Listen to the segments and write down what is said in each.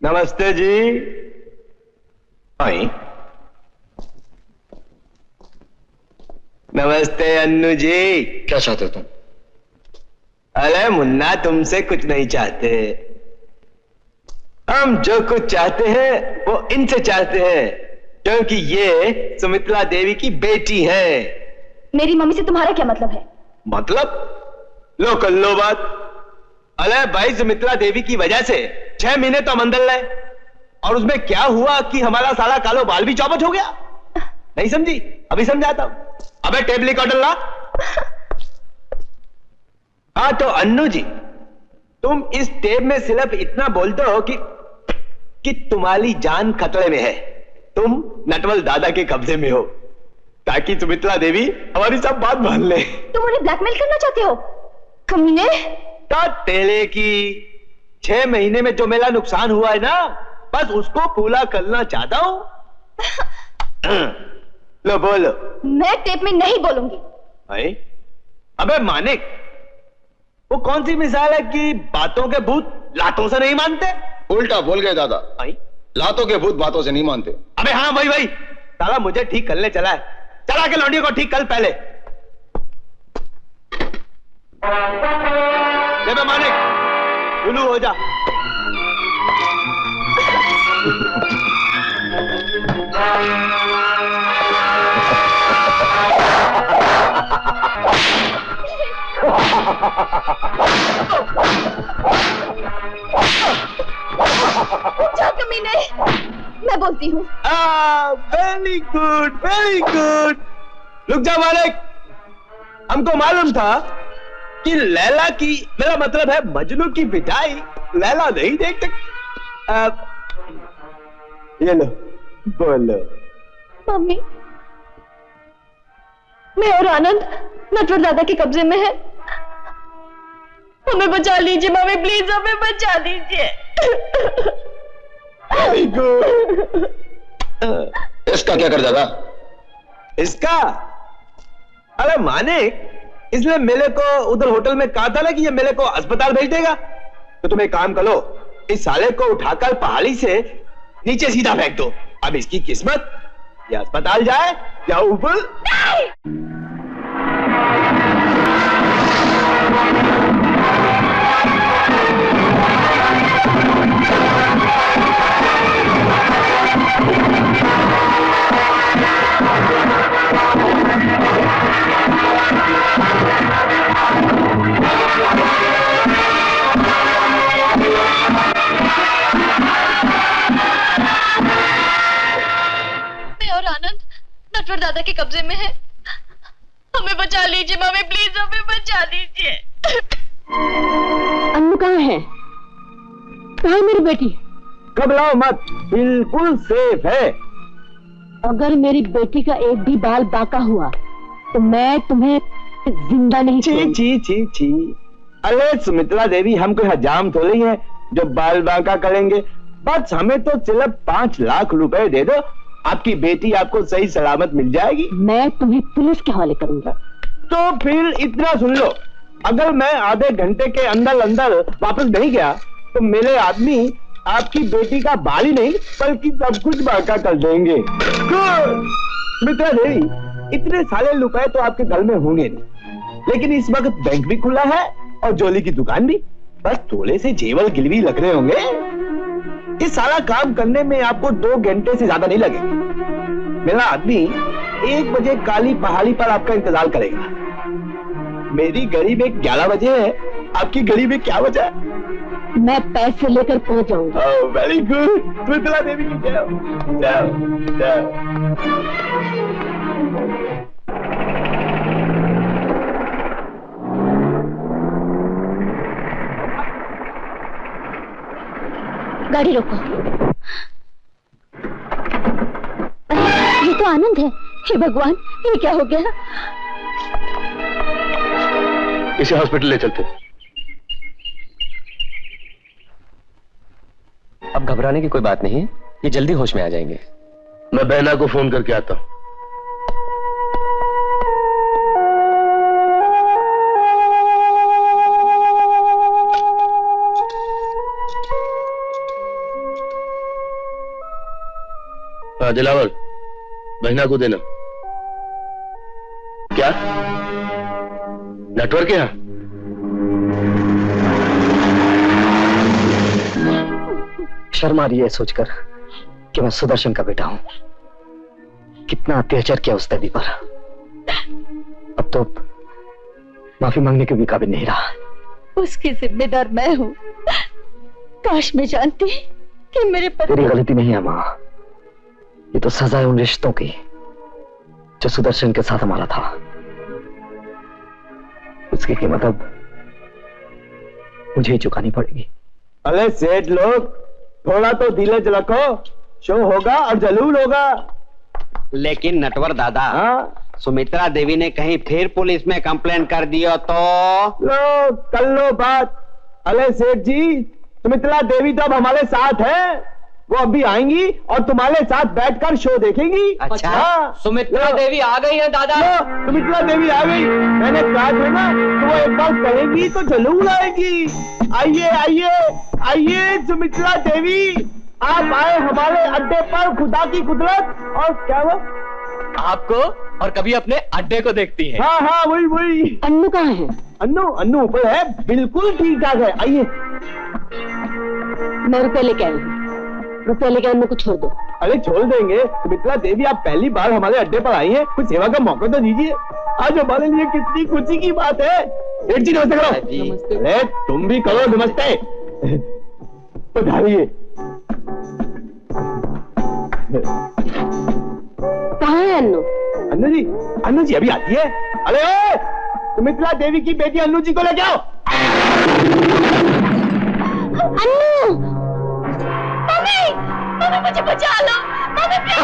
नमस्ते जी। आई। नमस्ते अन्नू जी। क्या चाहते हो तुम? अरे मुन्ना, तुमसे कुछ नहीं चाहते। हम जो कुछ चाहते हैं वो इनसे चाहते हैं, क्योंकि ये सुमित्रा देवी की बेटी है। मेरी मम्मी से तुम्हारा क्या मतलब है? मतलब? लो कर लो बात। अरे भाई, सुमित्रा देवी की वजह से 6 महीने तो हम अंदर रहे, और उसमें क्या हुआ कि हमारा सारा कालो बाल भी चौपट हो गया। नहीं समझी? अभी समझाता हूं। अबे टेप रिकॉर्डर ला। हाँ तो अन्नू जी, तुम इस टेप में सिर्फ इतना बोलते हो कि तुम्हारी जान खतरे में है। तुम नटवल दादा के कब्जे में हो, ताकि सुमित्रा देवी हमारी सब बात मान ले। तुम उन्हें ब्लैकमेल करना चाहते हो? कमीने। तो तेले की 6 महीने में जो मेरा नुकसान हुआ है ना, बस उसको पूरा करना चाहता हूं। लो बोलो। मैं टेप में नहीं बोलूंगी। अबे मानिक, वो कौन सी मिसाल है कि बातों के भूत लातों से नहीं मानते? उल्टा बोल गए दादा। लातों के भूत बातों से नहीं मानते। अबे हाँ वही साला मुझे ठीक करने चला है। चला के लौंडियों को ठीक कर पहले। देखो मानिक, उल्लू हो जा। जा कमीने, मैं बोलती हूँ। Very good very good. रुक जा मालिक, हमको मालूम था कि लैला की, मेरा मतलब है मजनू की पिटाई लैला नहीं देख सकती। ये लो बोलो। मम्मी, मैं और आनंद नटवर दादा के कब्जे में है। हमें बचा लीजिए मम्मी, प्लीज हमें बचा लीजिए। Very good. इसका क्या कर दादा? इसका? अरे मानिक, इसने मेले को उधर होटल में कहा था ना कि ये मेले को अस्पताल भेज देगा। तो तुम एक काम करो, इस साले को उठाकर पहाड़ी से नीचे सीधा फेंक दो। अब इसकी किस्मत या अस्पताल जाए या ऊपर। नटवर दादा के कब्जे में है। हमें बचा लीजिए मम्मी, प्लीज हमें बचा लीजिए। अन्नू कहाँ है? कहाँ है मेरी बेटी? घबराओ मत, बिल्कुल सेफ है। अगर मेरी बेटी का एक भी बाल बांका हुआ तो मैं तुम्हें जिंदा नहीं छोड़ूंगी। ची ची ची। अरे सुमित्रा देवी, हम कोई हजाम थोड़ी हैं जो बाल बांका करेंगे। बस हमें तो सिर्फ 5 लाख रुपए दे दो, आपकी बेटी आपको सही सलामत मिल जाएगी। मैं तुम्हें पुलिस के हवाले करूंगा। तो फिर इतना सुन लो, अगर मैं आधे घंटे के अंदर अंदर वापस नहीं गया तो मेरे आदमी आपकी बेटी का बाल ही नहीं बल्कि सब कुछ बांका कर देंगे। मित्रा देवी, इतने सारे रुपए तो आपके घर में होंगे नहीं, लेकिन इस वक्त बैंक भी खुला है और जोली की दुकान भी। बस थोड़े से जेवर गिलवी लग रहे होंगे। इस सारा काम करने में आपको 2 घंटे से ज्यादा नहीं लगेगा। मेरा आदमी 1 बजे काली पहाड़ी पर आपका इंतजार करेगा। मेरी घड़ी में 11 बजे है, आपकी घड़ी में क्या बजा है? मैं पैसे लेकर पहुंच जाऊंगा। Very good. सुमित्रा देवी की जय हो। जाओ जाओ। गाड़ी रोको। ये तो आनंद है। हे भगवान, ये क्या हो गया? इसे हॉस्पिटल ले चलते। अब घबराने की कोई बात नहीं, ये जल्दी होश में आ जाएंगे। मैं बहना को फोन करके आता हूं। हाँ दिलावर, बहना को देना। क्या नेटवर्क है? शर्म आ रही है सोचकर कि मैं सुदर्शन का बेटा हूं। कितना अत्याचार किया उस देवी पर। अब तो माफी मांगने के भी काबिल नहीं रहा। उसकी जिम्मेदार मैं हूँ। काश मैं जानती कि मेरे पति। तेरी गलती नहीं है माँ, ये तो सजा है उन रिश्तों की जो सुदर्शन के साथ हमारा था। उसकी कीमत अब मुझे ही चुकानी पड़ेगी। अरे सेठ लोग, थोड़ा तो धीरज रखो, शो होगा और जरूर होगा। लेकिन नटवर दादा, हाँ? सुमित्रा देवी ने कहीं फिर पुलिस में कंप्लेंट कर दिया तो? लो कर लो बात। अरे सेठ जी, सुमित्रा देवी तो अब हमारे साथ है। वो अभी आएंगी और तुम्हारे साथ बैठकर शो देखेंगी। अच्छा, हाँ। सुमित्रा देवी आ गई है दादा। लो, सुमित्रा देवी आ गई। मैंने कहा था ना, तो वो एक बार कहेगी तो जरूर आएगी। आइए आइए आइए सुमित्रा देवी, आप आए हमारे अड्डे पर। खुदा की कुदरत। और क्या वो आपको और कभी अपने अड्डे को देखती है। हाँ हाँ वही वही। अन्नू कहाँ है? अन्नू अन्नू ऊपर है, बिल्कुल ठीक ठाक है। आइए। मैं रुपए लेके आई हूँ। रुपए लेके अन्नू को छोड़ दो। अरे छोड़ देंगे सुमित्रा देवी, आप पहली बार हमारे अड्डे पर आई हैं, कुछ सेवा का मौका तो दीजिए। आज हमारे लिए कितनी खुशी की बात है। सेठ जी नमस्ते करो। नमस्ते। अरे तुम भी करो नमस्ते। पधारिए। कहाँ है अन्नू? अन्नू जी अभी आती है। अरे सुमित्रा देवी की बेटी अन्नू जी को ले जाओ। अन्नू! मम्मी! मम्मी मुझे बचा लो! Mummy please!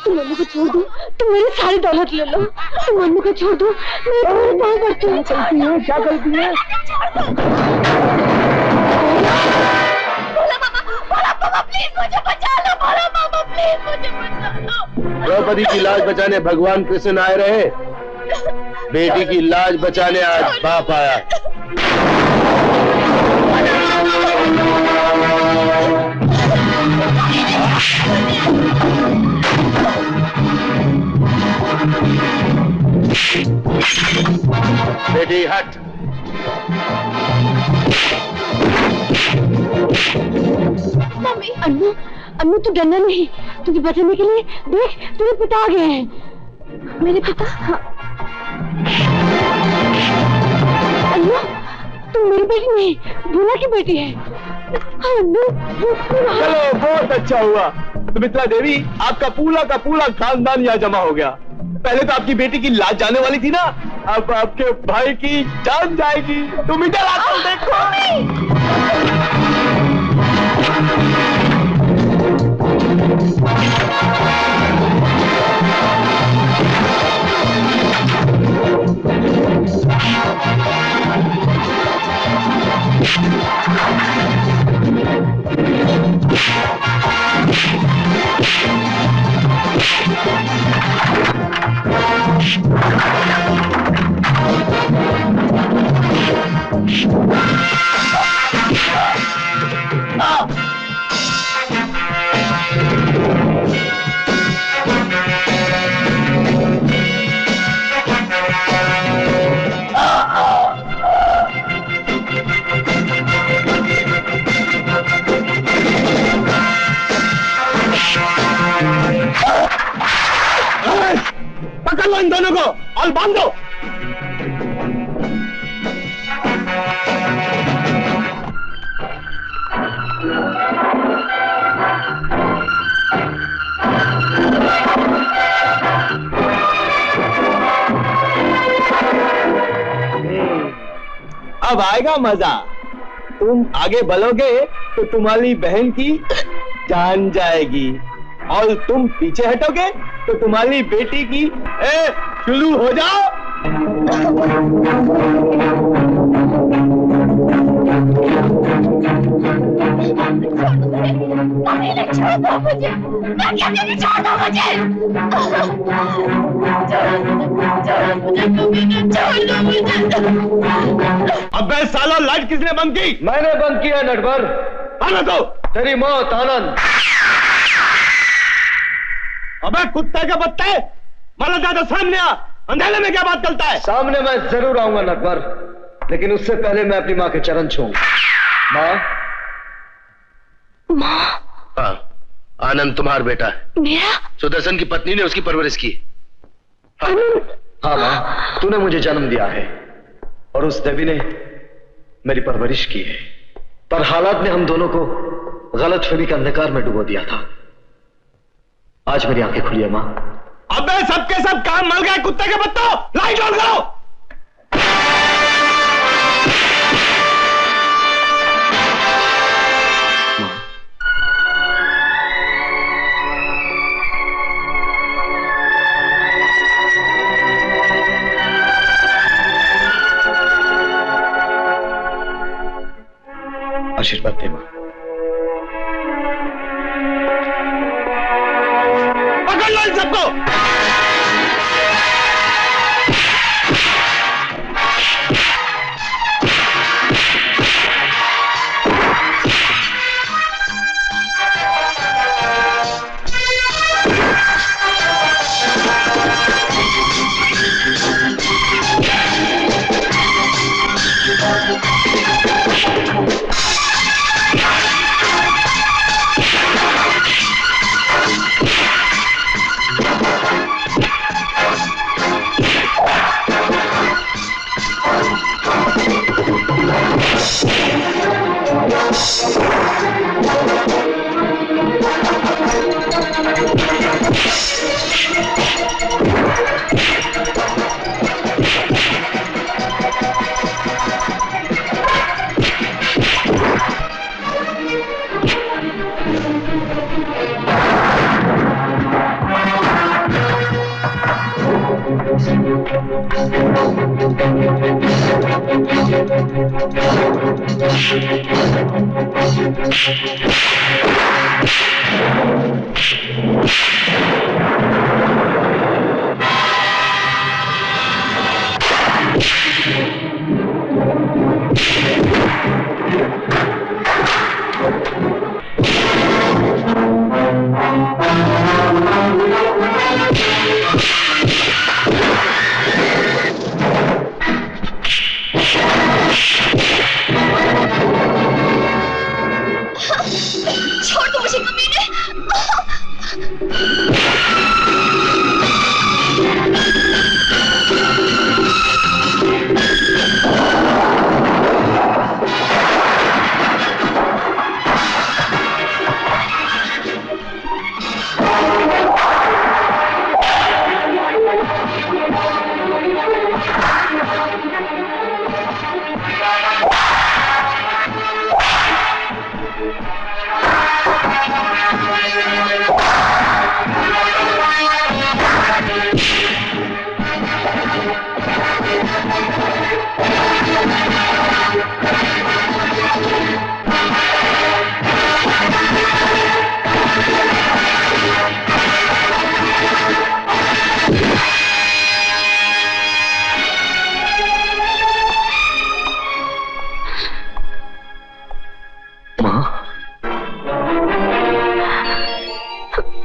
तुम अन्नू को छोड़ दो, तुम मेरी सारी दौलत ले लो। तुम अन्नू को छोड़ दो, मैं तुम्हारे पाँव पड़ती हूँ। चलती है, क्या करती है? मामा प्लीज मुझे बचा लो। बोलो मामा प्लीज मुझे बचा लो। द्रौपदी की लाज बचाने भगवान कृष्ण आए रहे, बेटी की लाज बचाने आज बाप आया। बेटी हट। मम्मी! अन्नू, अन्नू तू डरना नहीं। तुझे बचाने के लिए देख, तेरे पिता आ गए हैं। मेरे पिता? हाँ। अन्नू, तुम मेरी बेटी नहीं, भोला की बेटी है। अन्नू, चलो बहुत अच्छा हुआ सुमित्रा देवी, आपका पूरा खानदान यहाँ जमा हो गया। पहले तो आपकी बेटी की लाज जाने वाली थी ना, अब आपके भाई की जान जाएगी। तुम इधर आकर देखो। पकड़ लो इन दोनों को और बांध दो। अब आएगा मजा। तुम आगे बढ़ोगे तो तुम्हारी बहन की जान जाएगी, और तुम पीछे हटोगे तो तुम्हारी बेटी की शुरू हो जाओ। छोड़ दो मुझे, मैं कहती थी छोड़ दो मुझे। अबे साला लाइट किसने बंद की? मैंने बंद किया नटवर। आना तो तेरी मौत आनंद। अबे कुत्ते के बत्ते, मारा ज्यादा सामने आ, अंधेरे में क्या बात करता है? सामने मैं जरूर आऊंगा नटवर, लेकिन उससे पहले मैं अपनी माँ के चरण छूऊंगा। माँ। माँ। हाँ, आनंद तुम्हारा बेटा है। मेरा? सुदर्शन की पत्नी ने उसकी परवरिश की। हाँ माँ, तूने मुझे जन्म दिया है और उस देवी ने मेरी परवरिश की है, पर हालात ने हम दोनों को गलतफहमी के अंधकार में डुबो दिया था। आज मेरी आंखें खुली है माँ। अबे सबके सब काम मल गए कुत्ते के बत्तों, लाइट ऑन करो। आशीर्वाद दे मां। पकड़ लो इन सबको।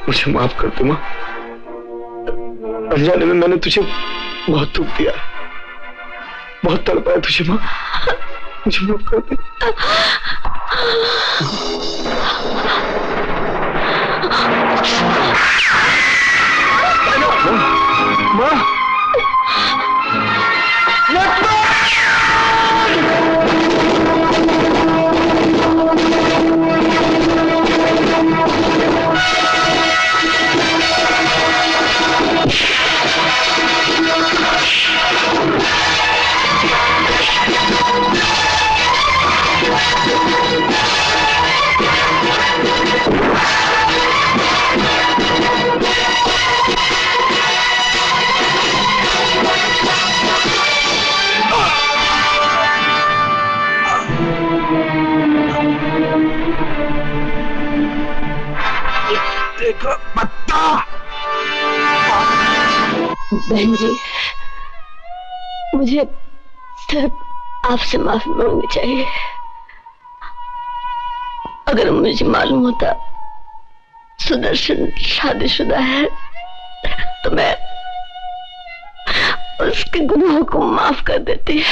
मुझे माफ कर दो मां। अनजाने में मैंने तुझे बहुत दुख दिया, बहुत तड़पाया तुझे मां। मुझे माफ कर दे। मां, साले का पत्ता। बहन जी, मुझे सिर्फ आपसे माफी मांगनी चाहिए। अगर मुझे मालूम होता सुदर्शन शादीशुदा है तो मैं उसके गुनाहों को माफ कर देती।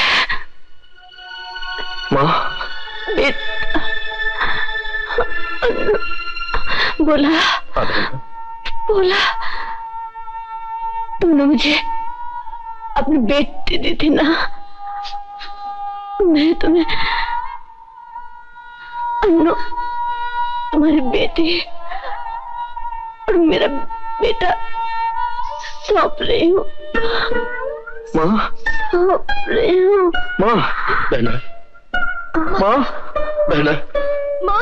माँ, बेटा बोला बोला, तूने मुझे अपनी बेटी दी थी ना, मैं तुम्हें अन्नू तुम्हारी बेटी और मेरा बेटा सौंप रही हूँ। माँ, सौंप रही हूँ। माँ, बहना, माँ, बहना, माँ,